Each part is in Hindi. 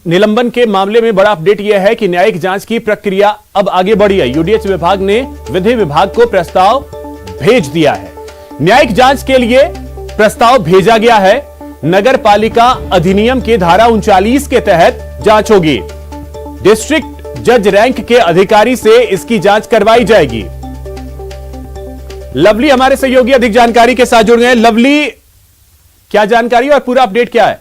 निलंबन के मामले में बड़ा अपडेट यह है कि न्यायिक जांच की प्रक्रिया अब आगे बढ़ी है। यूडीएच विभाग ने विधि विभाग को प्रस्ताव भेज दिया है। न्यायिक जांच के लिए प्रस्ताव भेजा गया है। नगर पालिका अधिनियम के धारा 39 के तहत जांच होगी। डिस्ट्रिक्ट जज रैंक के अधिकारी से इसकी जांच करवाई जाएगी। लवली हमारे सहयोगी अधिक जानकारी के साथ जुड़ गए हैं। लवली, क्या जानकारी और पूरा अपडेट क्या है?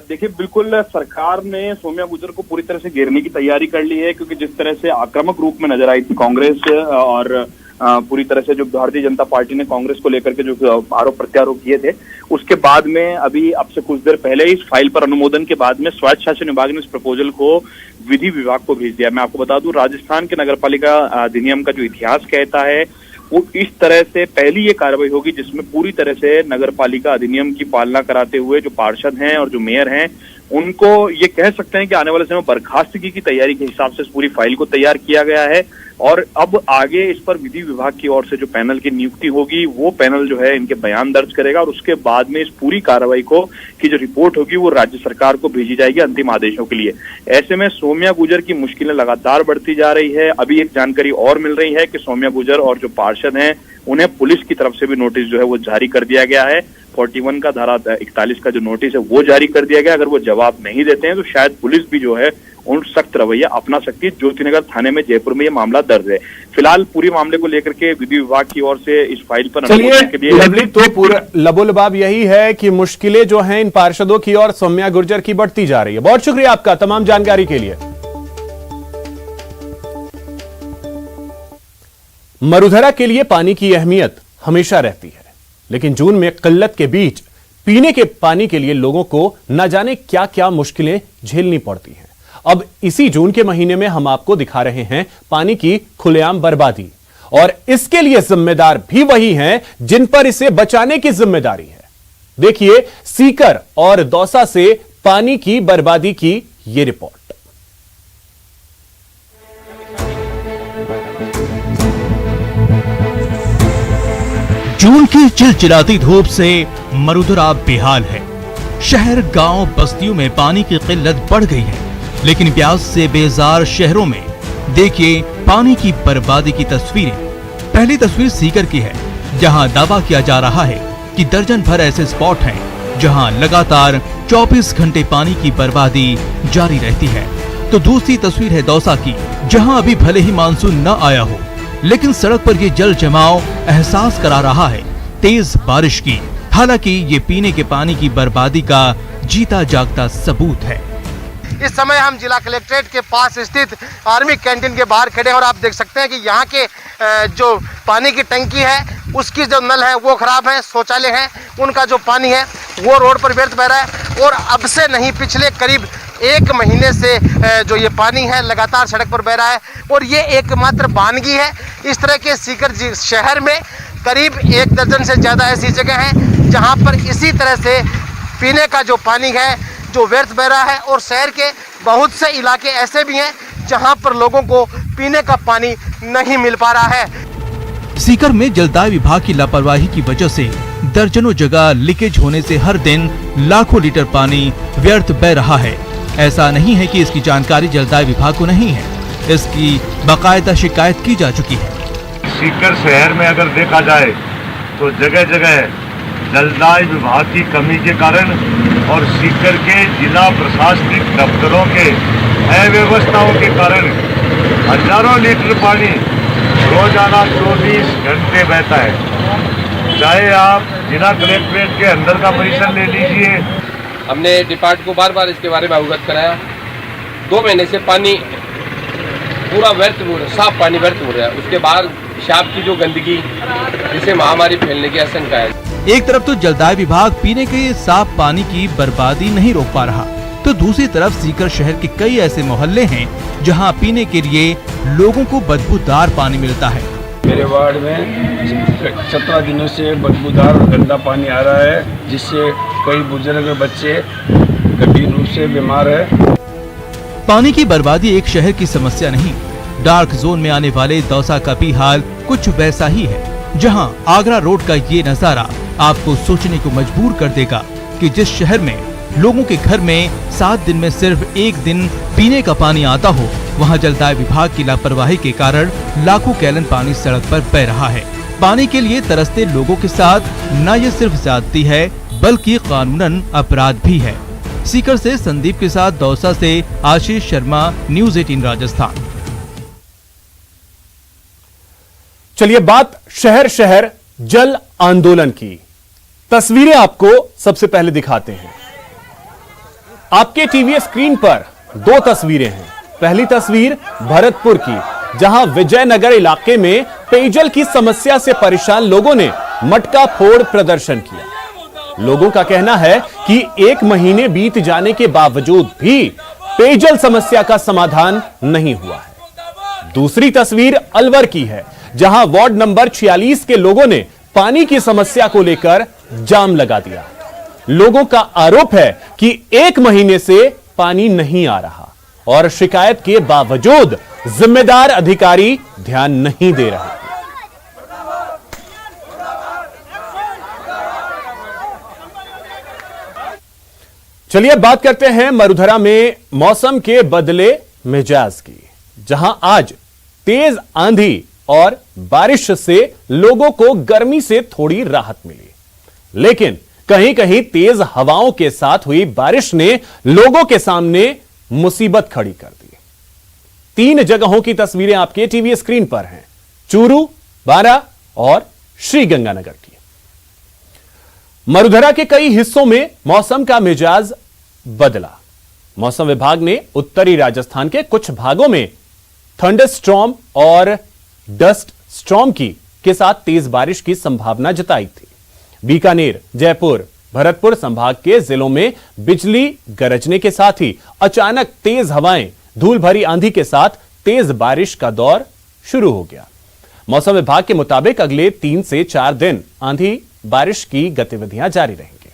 देखिए, बिल्कुल सरकार ने सौम्या गुर्जर को पूरी तरह से घेरने की तैयारी कर ली है, क्योंकि जिस तरह से आक्रामक रूप में नजर आई थी कांग्रेस और पूरी तरह से जो भारतीय जनता पार्टी ने कांग्रेस को लेकर के जो आरोप प्रत्यारोप किए थे, उसके बाद में अभी अब से कुछ देर पहले इस फाइल पर अनुमोदन के बाद में स्वायत्त शासन विभाग ने इस प्रपोजल को विधि विभाग को भेज दिया। मैं आपको बता दूं, राजस्थान के नगरपालिका अधिनियम का जो इतिहास कहता है वो इस तरह से पहली ये कार्रवाई होगी जिसमें पूरी तरह से नगरपालिका अधिनियम की पालना कराते हुए जो पार्षद हैं और जो मेयर हैं उनको ये कह सकते हैं कि आने वाले समय बर्खास्तगी की तैयारी के हिसाब से इस पूरी फाइल को तैयार किया गया है। और अब आगे इस पर विधि विभाग की ओर से जो पैनल की नियुक्ति होगी वो पैनल जो है इनके बयान दर्ज करेगा और उसके बाद में इस पूरी कार्रवाई को की जो रिपोर्ट होगी वो राज्य सरकार को भेजी जाएगी अंतिम आदेशों के लिए। ऐसे में सौम्या गुर्जर की मुश्किलें लगातार बढ़ती जा रही है। अभी एक जानकारी और मिल रही है कि सौम्या गुर्जर और जो पार्षद हैं उन्हें पुलिस की तरफ से भी नोटिस जो है वो जारी कर दिया गया है। 41 का धारा 41 का जो नोटिस है वो जारी कर दिया गया। अगर वो जवाब नहीं देते हैं तो शायद पुलिस भी जो है उन सख्त रवैया अपना सकती है। ज्योतिनगर थाने में जयपुर में ये मामला दर्ज है। फिलहाल पूरी मामले को लेकर के विधि विभाग की ओर से इस फाइल पर अनुमोदन के लिए लवली, तो पूरा लबोलबाब यही है कि मुश्किलें जो हैं इन पार्षदों की और सौम्या गुर्जर की बढ़ती जा रही है। बहुत शुक्रिया आपका तमाम जानकारी के लिए। मरुधरा के लिए पानी की अहमियत हमेशा रहती है, लेकिन जून में किल्लत के बीच पीने के पानी के लिए लोगों को न जाने क्या क्या मुश्किलें झेलनी पड़ती हैं। अब इसी जून के महीने में हम आपको दिखा रहे हैं पानी की खुलेआम बर्बादी, और इसके लिए जिम्मेदार भी वही हैं जिन पर इसे बचाने की जिम्मेदारी है। देखिए सीकर और दौसा से पानी की बर्बादी की यह रिपोर्ट। जून की चिलचिलाती धूप से मरुधरा बेहाल है। शहर, गांव, बस्तियों में पानी की किल्लत बढ़ गई है, लेकिन प्यास से बेजार शहरों में देखिए पानी की बर्बादी की तस्वीरें। पहली तस्वीर सीकर की है, जहां दावा किया जा रहा है कि दर्जन भर ऐसे स्पॉट हैं जहां लगातार 24 घंटे पानी की बर्बादी जारी रहती है। तो दूसरी तस्वीर है दौसा की, जहां अभी भले ही मानसून न आया हो, लेकिन सड़क पर ये जल जमाव एहसास करा रहा है तेज बारिश की। हालांकि ये पीने के पानी की बर्बादी का जीता जागता सबूत है। इस समय हम जिला कलेक्ट्रेट के पास स्थित आर्मी कैंटीन के बाहर खड़े हैं और आप देख सकते हैं कि यहाँ के जो पानी की टंकी है उसकी जो नल है वो खराब है, शौचालय है उनका जो पानी है वो रोड पर व्यर्थ बह रहा है। और अब से नहीं, पिछले करीब 1 महीने से जो ये पानी है लगातार सड़क पर बह रहा है और ये एकमात्र वानगी है। इस तरह के सीकर शहर में करीब 1 दर्जन से ज़्यादा ऐसी जगह हैं जहाँ पर इसी तरह से पीने का जो पानी है जो व्यर्थ बह रहा है। और शहर के बहुत से इलाके ऐसे भी हैं जहां पर लोगों को पीने का पानी नहीं मिल पा रहा है। सीकर में जलदाय विभाग की लापरवाही की वजह से दर्जनों जगह लीकेज होने से हर दिन लाखों लीटर पानी व्यर्थ बह रहा है। ऐसा नहीं है कि इसकी जानकारी जलदाय विभाग को नहीं है, इसकी बाकायदा शिकायत की जा चुकी है। सीकर शहर में अगर देखा जाए तो जगह जगह जलदाय विभाग की कमी के कारण और सीकर के जिला प्रशासनिक दफ्तरों के अव्यवस्थाओं के कारण हजारों लीटर पानी रोजाना 24 घंटे बहता है। चाहे आप जिला कलेक्ट्रेट के अंदर का परिसर ले लीजिए। हमने डिपार्ट को बार बार इसके बारे में अवगत कराया। 2 महीने से पानी पूरा व्यर्थ हो रहा है, साफ पानी व्यर्थ हो रहा है। उसके बाद पेशाब की जो गंदगी जिससे महामारी फैलने की आशंका है। एक तरफ तो जलदाय विभाग पीने के साफ पानी की बर्बादी नहीं रोक पा रहा, तो दूसरी तरफ सीकर शहर के कई ऐसे मोहल्ले हैं जहां पीने के लिए लोगों को बदबूदार पानी मिलता है। मेरे वार्ड में 17 दिनों से बदबूदार गंदा पानी आ रहा है, जिससे कई बुजुर्ग बच्चे गंभीर रूप से बीमार है। पानी की बर्बादी एक शहर की समस्या नहीं, डार्क जोन में आने वाले दौसा का भी हाल कुछ वैसा ही है, जहां आगरा रोड का ये नजारा आपको सोचने को मजबूर कर देगा कि जिस शहर में लोगों के घर में 7 दिन में सिर्फ 1 दिन पीने का पानी आता हो, वहां जलदाय विभाग की लापरवाही के कारण लाखों गैलन पानी सड़क पर बह रहा है। पानी के लिए तरसते लोगों के साथ न ये सिर्फ ज्यादती है बल्कि कानूनन अपराध भी है। सीकर से संदीप के साथ दौसा से आशीष शर्मा, न्यूज़ 18 राजस्थान। चलिए बात शहर शहर जल आंदोलन की। तस्वीरें आपको सबसे पहले दिखाते हैं। आपके टीवी स्क्रीन पर 2 तस्वीरें हैं। पहली तस्वीर भरतपुर की, जहां विजयनगर इलाके में पेयजल की समस्या से परेशान लोगों ने मटका फोड़ प्रदर्शन किया। लोगों का कहना है कि 1 महीने बीत जाने के बावजूद भी पेयजल समस्या का समाधान नहीं हुआ है। दूसरी तस्वीर अलवर की है, जहां वार्ड नंबर 46 के लोगों ने पानी की समस्या को लेकर जाम लगा दिया। लोगों का आरोप है कि 1 महीने से पानी नहीं आ रहा और शिकायत के बावजूद जिम्मेदार अधिकारी ध्यान नहीं दे रहे। चलिए बात करते हैं मरुधरा में मौसम के बदले मिजाज की, जहां आज तेज आंधी और बारिश से लोगों को गर्मी से थोड़ी राहत मिली, लेकिन कहीं कहीं तेज हवाओं के साथ हुई बारिश ने लोगों के सामने मुसीबत खड़ी कर दी। 3 जगहों की तस्वीरें आपके टीवी स्क्रीन पर हैं, चूरू, बारा और श्रीगंगानगर की। मरुधरा के कई हिस्सों में मौसम का मिजाज बदला। मौसम विभाग ने उत्तरी राजस्थान के कुछ भागों में थंडरस्टॉर्म और डस्ट स्टॉर्म के साथ तेज बारिश की संभावना जताई थी। बीकानेर, जयपुर, भरतपुर संभाग के जिलों में बिजली गरजने के साथ ही अचानक तेज हवाएं, धूल भरी आंधी के साथ तेज बारिश का दौर शुरू हो गया। मौसम विभाग के मुताबिक अगले 3 से 4 दिन आंधी बारिश की गतिविधियां जारी रहेंगी।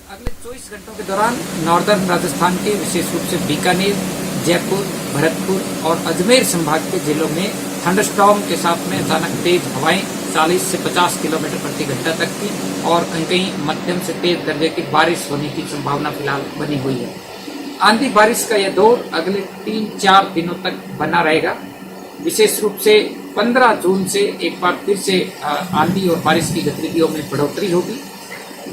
अगले 24 घंटों के दौरान नॉर्दर्न राजस्थान के विशेष रूप से बीकानेर, जयपुर, भरतपुर और अजमेर संभाग के जिलों में थंडरस्टॉर्म के साथ में अचानक तेज हवाएं 40 से 50 किलोमीटर प्रति घंटा तक की और कहीं कहीं मध्यम से तेज दर्जे की बारिश होने की संभावना फिलहाल बनी हुई है। आंधी बारिश का यह दौर अगले 3-4 दिनों तक बना रहेगा। विशेष रूप से 15 जून से एक बार फिर से आंधी और बारिश की गतिविधियों में बढ़ोतरी होगी।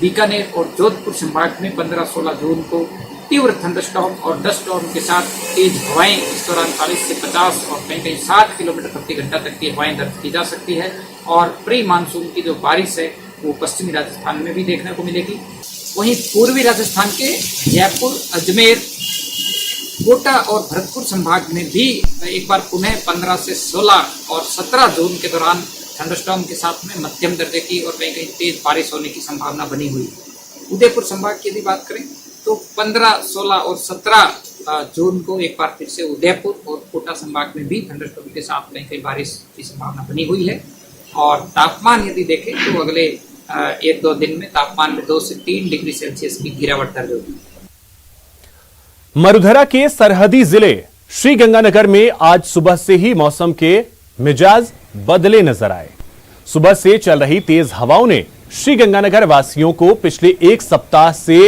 बीकानेर और जोधपुर संभाग में 15-16 जून को तीव्र थंडरस्टॉर्म और डस्ट स्टॉर्म के साथ तेज हवाएं इस दौरान 40 से 50 और कहीं कहीं 60 किलोमीटर प्रति घंटा तक की हवाएं दर्ज की जा सकती है। और प्री मानसून की जो बारिश है वो पश्चिमी राजस्थान में भी देखने को मिलेगी। वहीं पूर्वी राजस्थान के जयपुर, अजमेर, कोटा और भरतपुर संभाग में भी एक बार पुनः 15 से 16 और 17 जून के दौरान थंडरस्टॉर्म के साथ में मध्यम दर्जे की और कहीं कहीं तेज बारिश होने की संभावना बनी हुई है। उदयपुर संभाग की यदि बात करें तो 15, 16 और 17 जून को एक बार फिर से उदयपुर और कोटा संभाग में भी थंडरस्टॉर्म के साथ कहीं कहीं बारिश की संभावना बनी हुई है। और तापमान यदि देखें तो अगले 1-2 दिन में तापमान में 2 से 3 डिग्री सेल्सियस की गिरावट दर्ज होगी। मरुधरा के सरहदी जिले श्रीगंगानगर में आज सुबह से ही मौसम के मिजाज बदले नजर आए। सुबह से चल रही तेज हवाओं ने श्रीगंगानगर वासियों को पिछले 1 सप्ताह से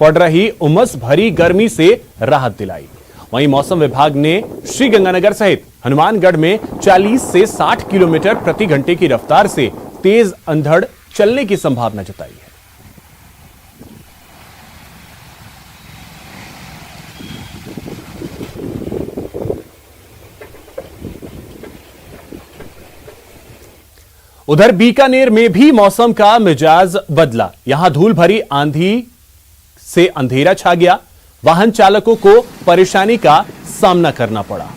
पड़ रही उमस भरी गर्मी से राहत दिलाई। वहीं मौसम विभाग ने श्रीगंगानगर सहित हनुमानगढ़ में 40 से 60 किलोमीटर प्रति घंटे की रफ्तार से तेज अंधड़ चलने की संभावना जताई है। उधर बीकानेर में भी मौसम का मिजाज बदला। यहां धूल भरी आंधी से अंधेरा छा गया। वाहन चालकों को परेशानी का सामना करना पड़ा।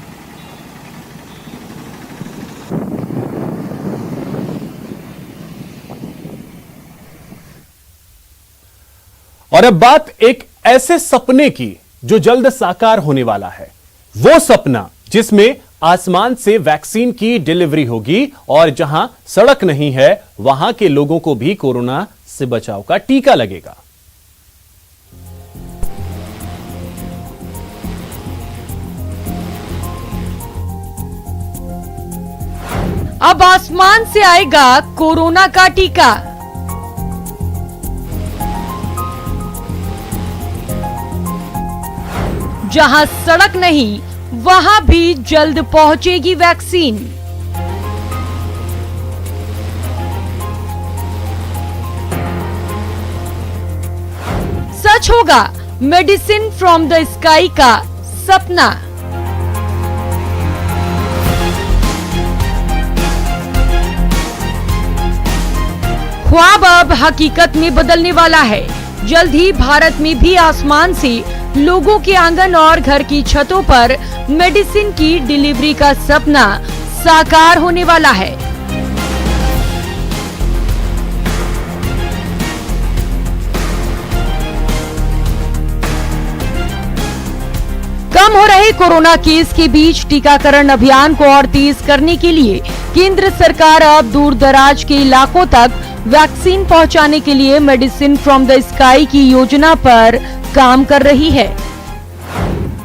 और अब बात एक ऐसे सपने की जो जल्द साकार होने वाला है। वो सपना जिसमें आसमान से वैक्सीन की डिलीवरी होगी और जहां सड़क नहीं है वहां के लोगों को भी कोरोना से बचाव का टीका लगेगा। अब आसमान से आएगा कोरोना का टीका। जहां सड़क नहीं वहां भी जल्द पहुंचेगी वैक्सीन। सच होगा मेडिसिन फ्रॉम द स्काई का सपना। ख्वाब अब हकीकत में बदलने वाला है। जल्द ही भारत में भी आसमान से लोगों के आंगन और घर की छतों पर मेडिसिन की डिलीवरी का सपना साकार होने वाला है। कम हो रहे कोरोना केस के बीच टीकाकरण अभियान को और तेज करने के लिए केंद्र सरकार अब दूर दराज के इलाकों तक वैक्सीन पहुंचाने के लिए मेडिसिन फ्रॉम द स्काई की योजना पर काम कर रही है।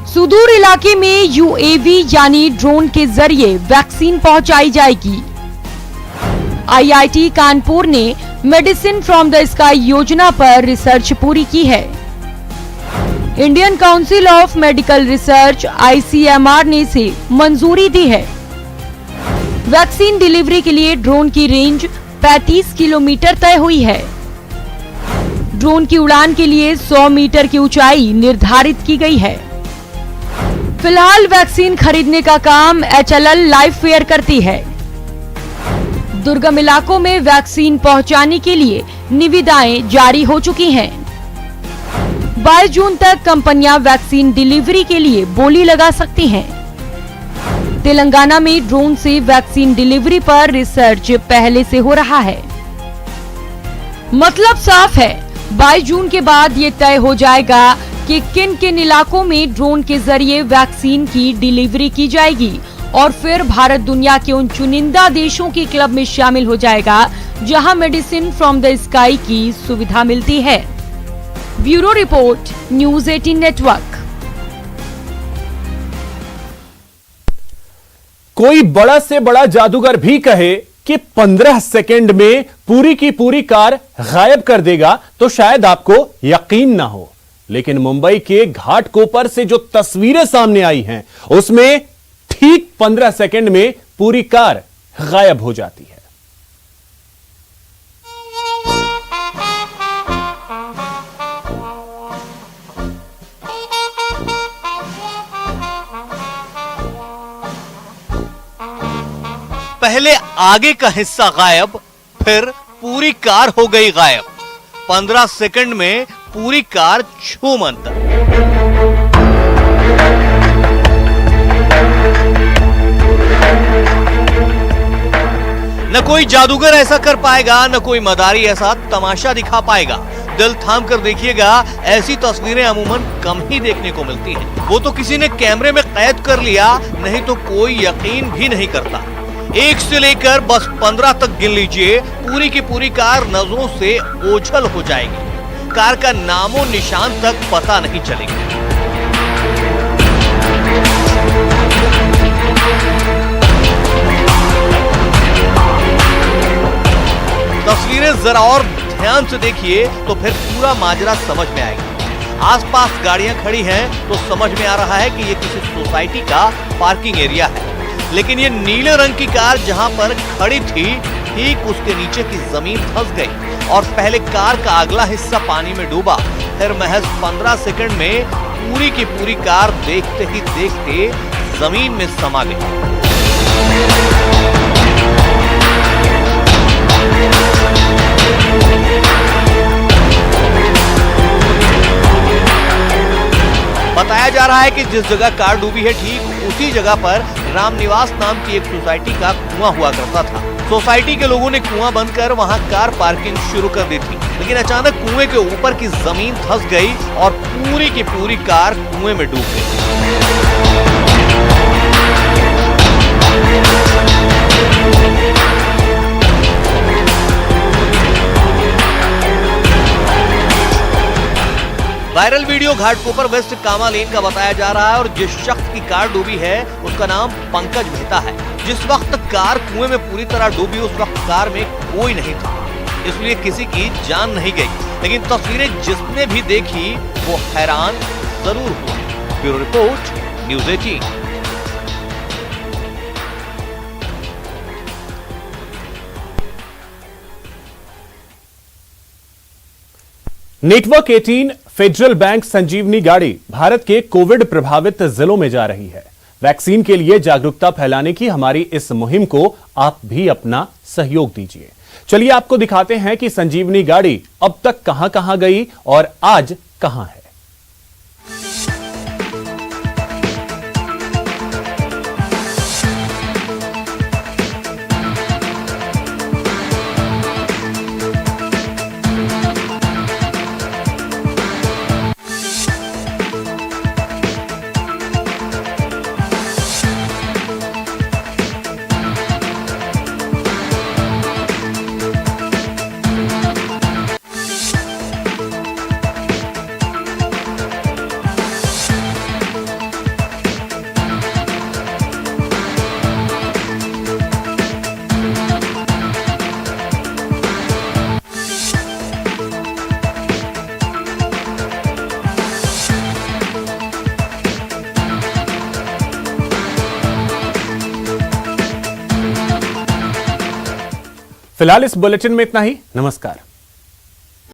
सुदूर इलाके में यूएवी यानी ड्रोन के जरिए वैक्सीन पहुंचाई जाएगी। आईआईटी कानपुर ने मेडिसिन फ्रॉम द स्काई योजना पर रिसर्च पूरी की है। Indian council of medical research ICMR ने इसे मंजूरी दी है। वैक्सीन डिलीवरी के लिए ड्रोन की रेंज 35 किलोमीटर तय हुई है। ड्रोन की उड़ान के लिए 100 मीटर की ऊंचाई निर्धारित की गई है। फिलहाल वैक्सीन खरीदने का काम HLL लाइफफेयर करती है। दुर्गम इलाकों में वैक्सीन पहुंचाने के लिए निविदाएं जारी हो चुकी हैं। 22 जून तक कंपनियां वैक्सीन डिलीवरी के लिए बोली लगा सकती हैं। तेलंगाना में ड्रोन से वैक्सीन डिलीवरी पर रिसर्च पहले से हो रहा है। मतलब साफ है, 22 जून के बाद ये तय हो जाएगा कि किन किन इलाकों में ड्रोन के जरिए वैक्सीन की डिलीवरी की जाएगी और फिर भारत दुनिया के उन चुनिंदा देशों के क्लब में शामिल हो जाएगा जहां मेडिसिन फ्रॉम द स्काई की सुविधा मिलती है। Bureau report, news 18 network. कोई बड़ा से बड़ा जादूगर भी कहे कि 15 सेकंड में पूरी की पूरी कार गायब कर देगा तो शायद आपको यकीन ना हो, लेकिन मुंबई के घाटकोपर से जो तस्वीरें सामने आई हैं उसमें ठीक 15 सेकंड में पूरी कार गायब हो जाती है। पहले आगे का हिस्सा गायब, फिर पूरी कार हो गई गायब। 15 सेकंड में पूरी कार छूमंतर। न कोई जादूगर ऐसा कर पाएगा, न कोई मदारी ऐसा तमाशा दिखा पाएगा। दिल थाम कर देखिएगा, ऐसी तस्वीरें अमूमन कम ही देखने को मिलती हैं। वो तो किसी ने कैमरे में कैद कर लिया, नहीं तो कोई यकीन भी नहीं करता। 1 से लेकर बस 15 तक गिन लीजिए, पूरी की पूरी कार नजरों से ओझल हो जाएगी। कार का नामो निशान तक पता नहीं चलेगा। तस्वीरें जरा और ध्यान से देखिए तो फिर पूरा माजरा समझ में आएगा। आसपास गाड़ियां खड़ी हैं तो समझ में आ रहा है कि ये किसी सोसाइटी का पार्किंग एरिया है, लेकिन ये नीले रंग की कार जहां पर खड़ी थी ठीक उसके नीचे की जमीन धंस गई और पहले कार का अगला हिस्सा पानी में डूबा। फिर महज 15 सेकंड में पूरी की पूरी कार देखते ही देखते जमीन में समा गई। बताया जा रहा है कि जिस जगह कार डूबी है ठीक उसी जगह पर रामनिवास नाम की एक सोसाइटी का कुआं हुआ करता था। सोसाइटी के लोगों ने कुआं बंद कर वहां कार पार्किंग शुरू कर दी थी, लेकिन अचानक कुएं के ऊपर की जमीन धंस गई और पूरी की पूरी कार कुएं में डूब गई। वायरल वीडियो घाटकोपर वेस्ट कामा लेन का बताया जा रहा है और जिस शख्स की कार डूबी है उसका नाम पंकज मेहता है। जिस वक्त कार कुएं में पूरी तरह डूबी उस वक्त कार में कोई नहीं था, इसलिए किसी की जान नहीं गई, लेकिन तस्वीरें जिसने भी देखी वो हैरान जरूर हुआ। Bureau report, news 18। Network 18 federal bank Sanjeevani गाड़ी भारत के कोविड प्रभावित जिलों में जा रही है। वैक्सीन के लिए जागरूकता फैलाने की हमारी इस मुहिम को आप भी अपना सहयोग दीजिए। चलिए आपको दिखाते हैं कि संजीवनी गाड़ी अब तक कहां-कहां गई और आज कहां है। फिलहाल इस बुलेटिन में इतना ही। नमस्कार।